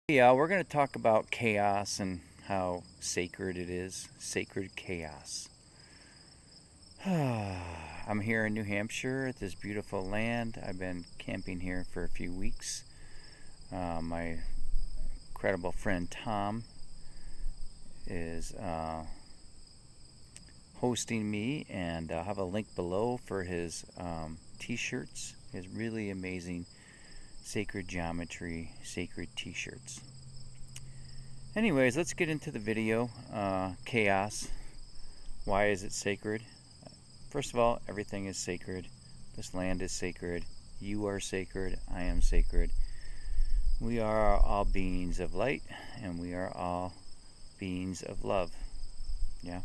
Yeah, we're going to talk about chaos and how sacred it is. Sacred chaos. I'm here in New Hampshire at this beautiful land. I've been camping here for a few weeks. My incredible friend Tom is hosting me, and I'll have a link below for his t-shirts, his really amazing sacred geometry, sacred t-shirts. Anyways, let's get into the video. Chaos. Why is it sacred? First of all, everything is sacred. This land is sacred. You are sacred. I am sacred. We are all beings of light, and we are all beings of love. Yeah?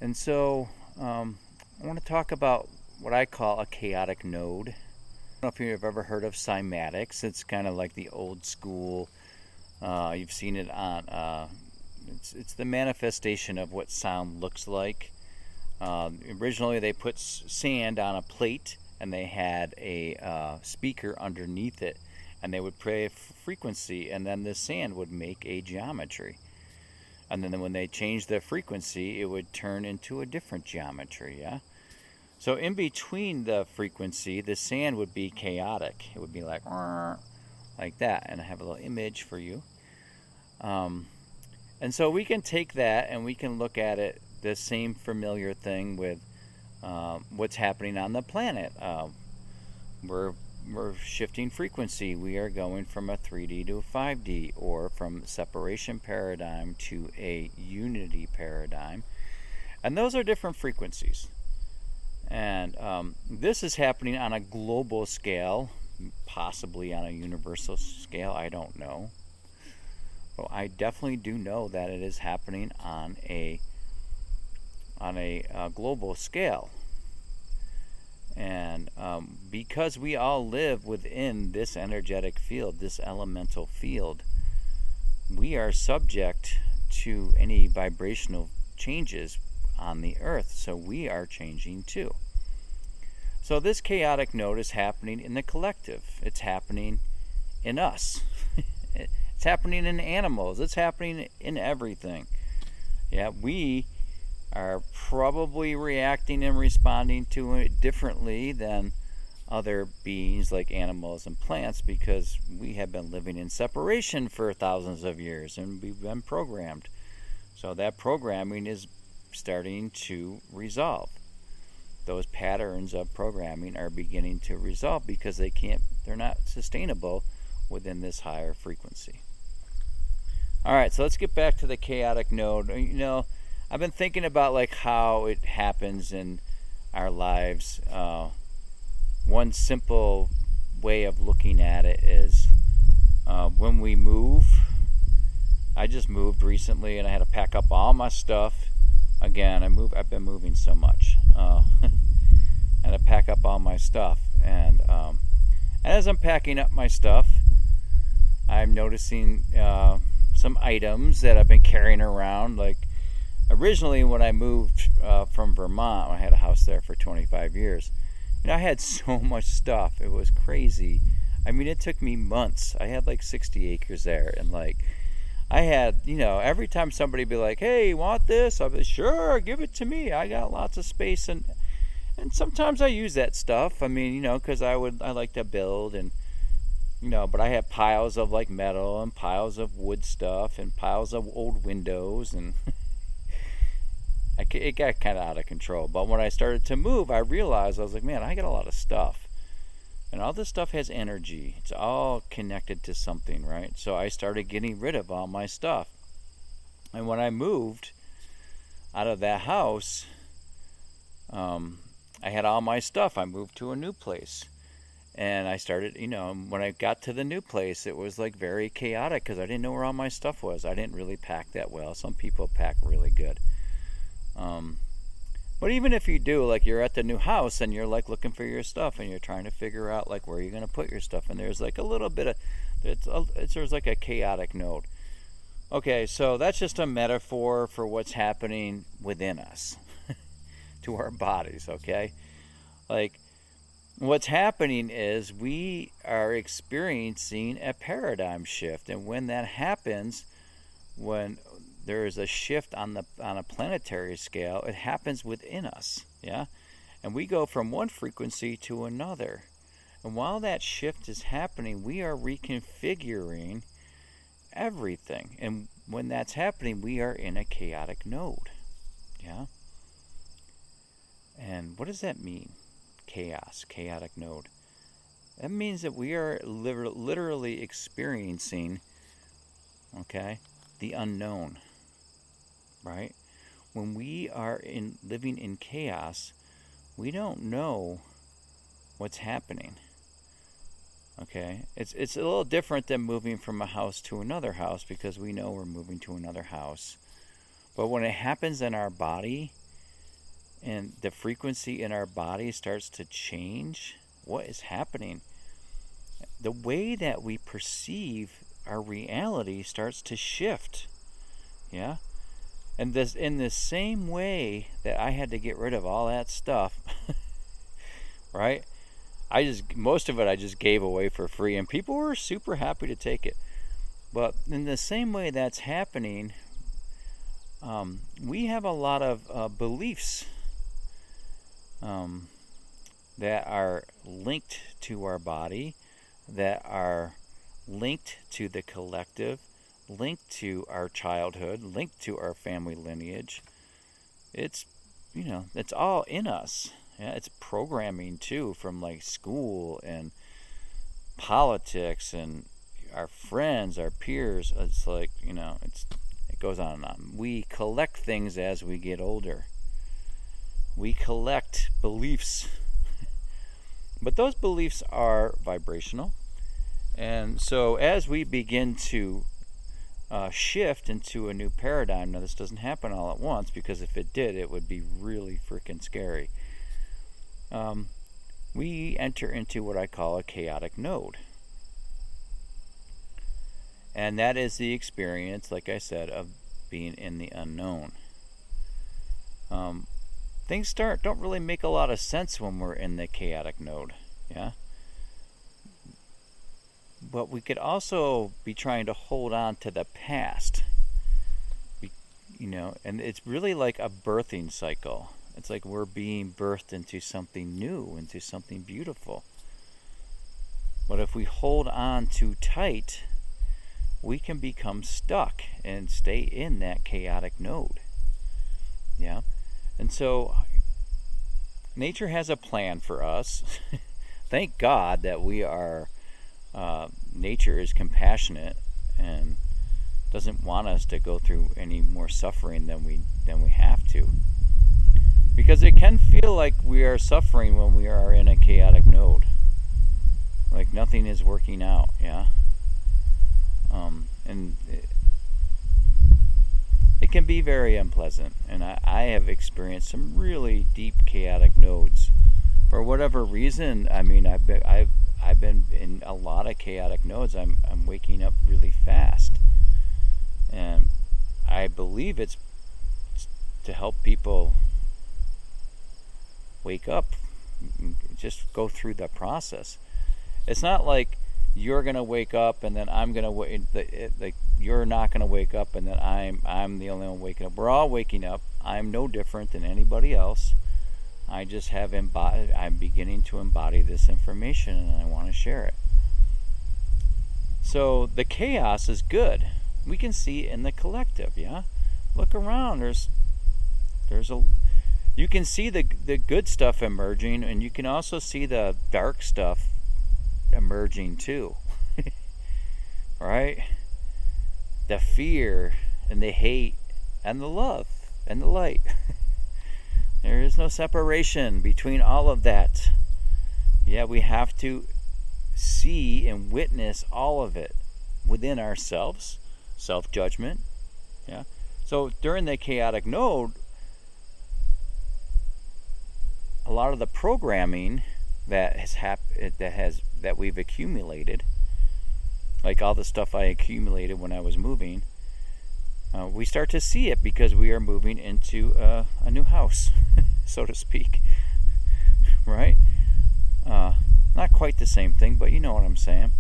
And so, I want to talk about what I call a chaotic node. I don't know if you've ever heard of cymatics. It's kind of like the old school. You've seen it on. It's the manifestation of what sound looks like. Originally, they put sand on a plate, and they had a speaker underneath it, and they would play a frequency, and then the sand would make a geometry. And then when they changed the frequency, it would turn into a different geometry. Yeah. So in between the frequency, the sand would be chaotic. It would be like that. And I have a little image for you. And so we can take that and we can look at it, the same familiar thing with what's happening on the planet. We're shifting frequency. We are going from a 3D to a 5D, or from separation paradigm to a unity paradigm. And those are different frequencies. And this is happening on a global scale, possibly on a universal scale. I don't know. But I definitely do know that it is happening on a global scale. And because we all live within this energetic field, this elemental field, we are subject to any vibrational changes on the earth. So we are changing too. So this chaotic node is happening in the collective. It's happening in us. It's happening in animals. It's happening in everything. Yeah, we are probably reacting and responding to it differently than other beings like animals and plants, because we have been living in separation for thousands of years and we've been programmed. So that programming is starting to resolve. Those patterns of programming are beginning to resolve because they're not sustainable within this higher frequency. All right, so let's get back to the chaotic node. I've been thinking about like how it happens in our lives. One simple way of looking at it is when we move. I just moved recently, and I had to pack up all my stuff. Again, I've been moving so much. I had to pack up all my stuff, and as I'm packing up my stuff, I'm noticing some items that I've been carrying around. Like originally, when I moved from Vermont, I had a house there for 25 years. I had so much stuff. It was crazy. I mean, it took me months. I had like 60 acres there, and like I had, every time somebody be like, "Hey, you want this?" I'd be, "Sure, give it to me. I got lots of space." And sometimes I use that stuff. I mean, because I like to build, and but I have piles of like metal and piles of wood stuff and piles of old windows, and it got kind of out of control. But when I started to move, I realized, I was like, man, I got a lot of stuff. And all this stuff has energy. It's all connected to something, right? So I started getting rid of all my stuff. And when I moved out of that house, I had all my stuff. I moved to a new place. And I started, when I got to the new place, it was like very chaotic because I didn't know where all my stuff was. I didn't really pack that well. Some people pack really good. But even if you do, like you're at the new house and you're like looking for your stuff and you're trying to figure out like where you're going to put your stuff, and there's like a little bit of, there's like a chaotic node. Okay, so that's just a metaphor for what's happening within us, to our bodies, okay? Like What's happening is we are experiencing a paradigm shift, and when that happens, when there is a shift on a planetary scale, it happens within us, yeah, and we go from one frequency to another. And while that shift is happening, we are reconfiguring everything. And when that's happening, we are in a chaotic node, yeah. And what does that mean? Chaos, chaotic node. That means that we are literally experiencing, okay, the unknown, right? When we are living in chaos, we don't know what's happening. Okay, it's a little different than moving from a house to another house, because we know we're moving to another house. But when it happens in our body, and the frequency in our body starts to change, what is happening? The way that we perceive our reality starts to shift. Yeah? And this, in the same way that I had to get rid of all that stuff, right? Most of it I just gave away for free, and people were super happy to take it. But in the same way that's happening, we have a lot of beliefs that are linked to our body, that are linked to the collective, linked to our childhood, linked to our family lineage. It's, it's all in us. Yeah, it's programming too, from like school and politics and our friends, our peers. It's like, it goes on and on. We collect things as we get older. We collect beliefs. But those beliefs are vibrational. And so as we begin to shift into a new paradigm, now this doesn't happen all at once, because if it did, it would be really freaking scary. We enter into what I call a chaotic node. And that is the experience, like I said, of being in the unknown. Things don't really make a lot of sense when we're in the chaotic node, yeah? But we could also be trying to hold on to the past, and it's really like a birthing cycle. It's like we're being birthed into something new, into something beautiful. But if we hold on too tight, we can become stuck and stay in that chaotic node. Yeah? And so nature has a plan for us. Thank God that we are, nature is compassionate and doesn't want us to go through any more suffering than we have to. Because it can feel like we are suffering when we are in a chaotic node. Like nothing is working out, yeah? And it can be very unpleasant. And I have experienced some really deep chaotic nodes. For whatever reason, I mean, I've been in a lot of chaotic nodes. I'm waking up really fast. And I believe it's to help people wake up, just go through the process. It's not like you're gonna wake up and then I'm gonna wait. Like you're not gonna wake up and then I'm the only one waking up. We're all waking up. I'm no different than anybody else. I just have I'm beginning to embody this information, and I want to share it. So the chaos is good. We can see it in the collective. Yeah, look around. You can see the good stuff emerging, and you can also see the dark stuff emerging too. Right? The fear and the hate and the love and the light. There is no separation between all of that. Yeah, we have to see and witness all of it within ourselves. Self-judgment. Yeah. So during the chaotic node, a lot of the programming that that we've accumulated, like all the stuff I accumulated when I was moving, we start to see it because we are moving into a new house, so to speak, right? quite the same thing, but you know what I'm saying.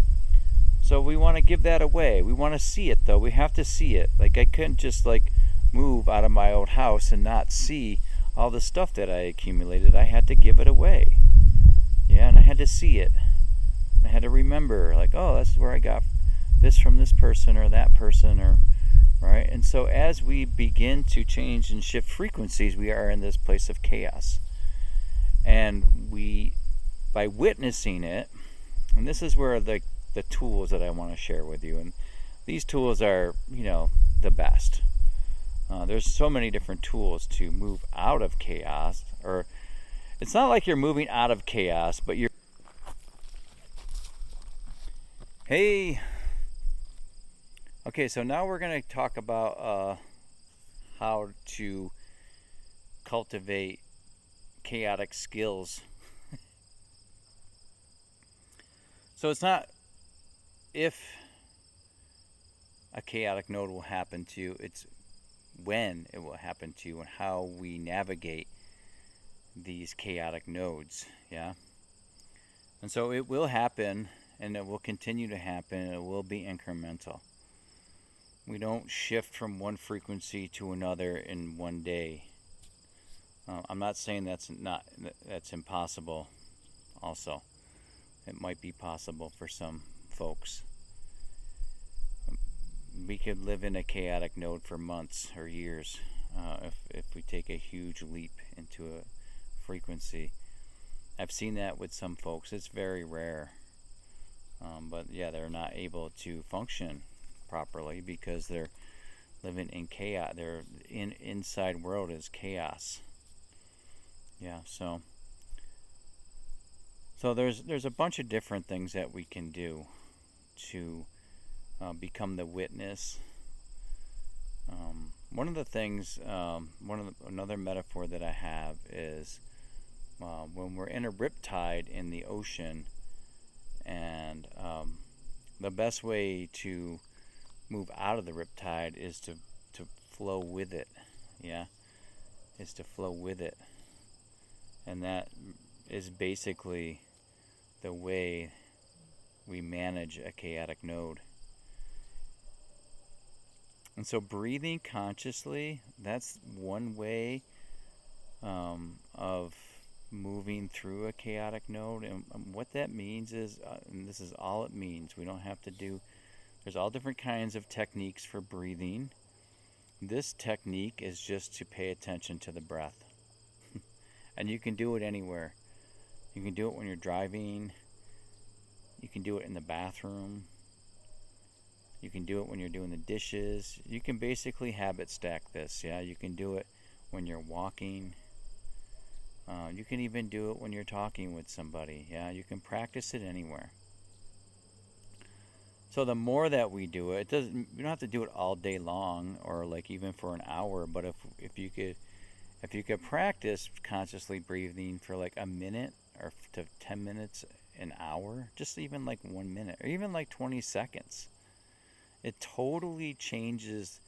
So we want to give that away. We want to see it, though. We have to see it. Like, I couldn't just like move out of my old house and not see all the stuff that I accumulated. I had to give it away. Yeah, and I had to see it. I had to remember, like, oh, that's where I got this from this person or that person, or right. And so as we begin to change and shift frequencies, we are in this place of chaos. And we, by witnessing it, and this is where the tools that I want to share with you, and these tools are, the best. There's so many different tools to move out of chaos, or it's not like you're moving out of chaos, but you're. Hey. Okay, so now we're going to talk about how to cultivate chaotic skills. So it's not if a chaotic node will happen to you, it's when it will happen to you and how we navigate these chaotic nodes, yeah? And so it will happen, and it will continue to happen, and it will be incremental. We don't shift from one frequency to another in one day. I'm not saying that's impossible. Also, it might be possible for some folks. We could live in a chaotic node for months or years if we take a huge leap into a frequency. I've seen that with some folks. It's very rare. But yeah, they're not able to function properly because they're living in chaos. Their inside world is chaos. Yeah, so there's a bunch of different things that we can do to become the witness. One of the things, another metaphor that I have is when we're in a riptide in the ocean, and the best way to move out of the riptide is to flow with it. Yeah, is to flow with it, and that is basically the way we manage a chaotic node. And so breathing consciously, that's one way of moving through a chaotic node. And what that means is, and this is all it means, we don't have to do, there's all different kinds of techniques for breathing. This technique is just to pay attention to the breath. And you can do it anywhere. You can do it when you're driving. You can do it in the bathroom. You can do it when you're doing the dishes. You can basically habit stack this. Yeah, you can do it when you're walking. You can even do it when you're talking with somebody. Yeah, you can practice it anywhere. So the more that we do it, you don't have to do it all day long or like even for an hour. But if you could practice consciously breathing for like a minute or to 10 minutes, an hour, just even like 1 minute or even like 20 seconds, it totally changes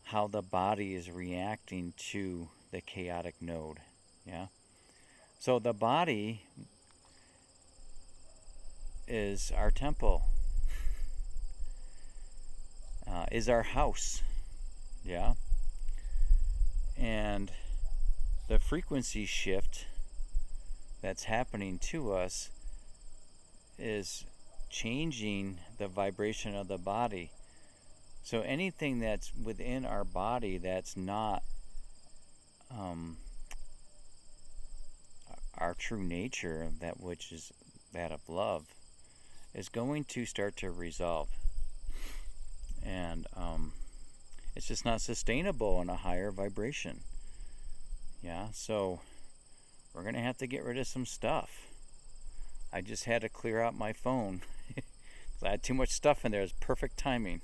how the body is reacting to the chaotic node. Yeah. So the body is our temple, is our house. Yeah. And the frequency shift that's happening to us is changing the vibration of the body. So anything that's within our body that's not our true nature, that which is that of love, is going to start to resolve. And it's just not sustainable in a higher vibration. Yeah, so we're going to have to get rid of some stuff. I just had to clear out my phone. I had too much stuff in there. It was perfect timing.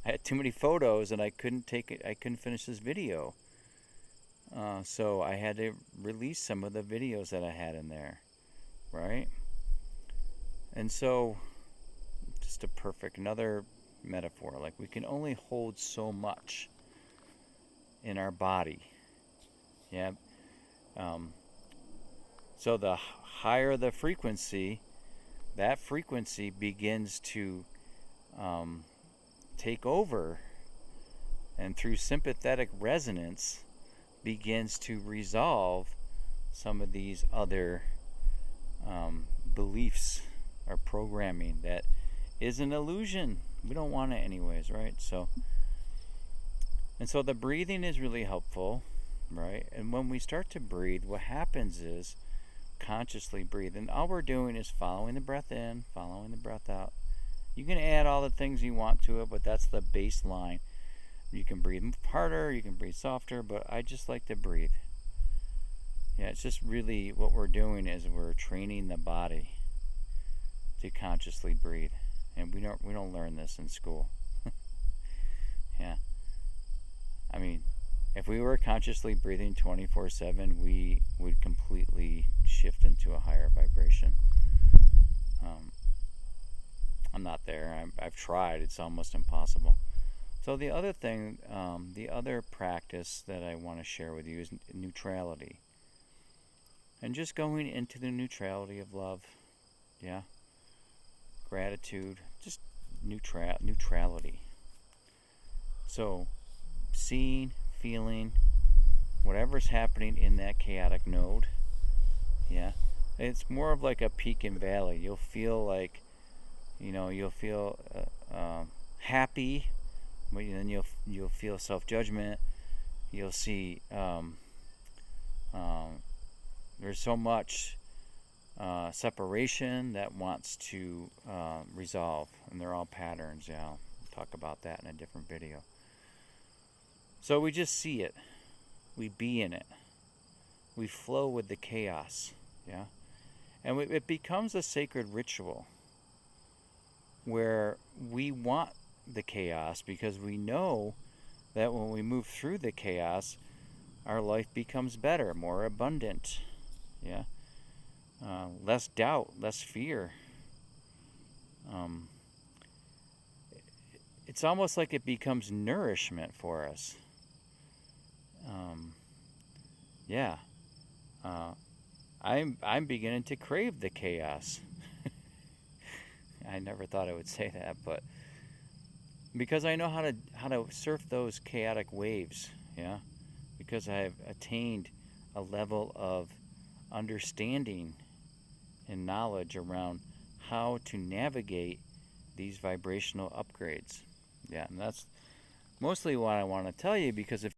I had too many photos and I couldn't finish this video. So I had to release some of the videos that I had in there, right? And so, just another metaphor, like we can only hold so much in our body. Yeah. So the higher the frequency, that frequency begins to take over, and through sympathetic resonance begins to resolve some of these other beliefs or programming that is an illusion. We don't want it anyways, right? So the breathing is really helpful, right? And when we start to breathe, what happens is consciously breathe, and all we're doing is following the breath in, following the breath out. You can add all the things you want to it, but that's the baseline. You can breathe harder, you can breathe softer, but I just like to breathe. Yeah, it's just really what we're doing is we're training the body to consciously breathe, and we don't learn this in school. Yeah, I mean, if we were consciously breathing 24/7, we would completely shift into a higher vibration. I'm not there. I've tried. It's almost impossible. So the other thing, the other practice that I want to share with you is neutrality. And just going into the neutrality of love. Yeah. Gratitude. Just neutrality. So seeing, feeling, whatever's happening in that chaotic node. Yeah. It's more of like a peak and valley. You'll feel like, you'll feel happy, but then you'll feel self-judgment. You'll see there's so much separation that wants to resolve, and they're all patterns. Yeah, I'll talk about that in a different video. So we just see it, we be in it, we flow with the chaos. Yeah, and it becomes a sacred ritual where we want the chaos because we know that when we move through the chaos, our life becomes better, more abundant. Yeah, less doubt, less fear. It's almost like it becomes nourishment for us. Yeah, I'm beginning to crave the chaos. I never thought I would say that, but because I know how to surf those chaotic waves. Yeah, because I've attained a level of understanding and knowledge around how to navigate these vibrational upgrades. Yeah, and that's mostly what I want to tell you, because if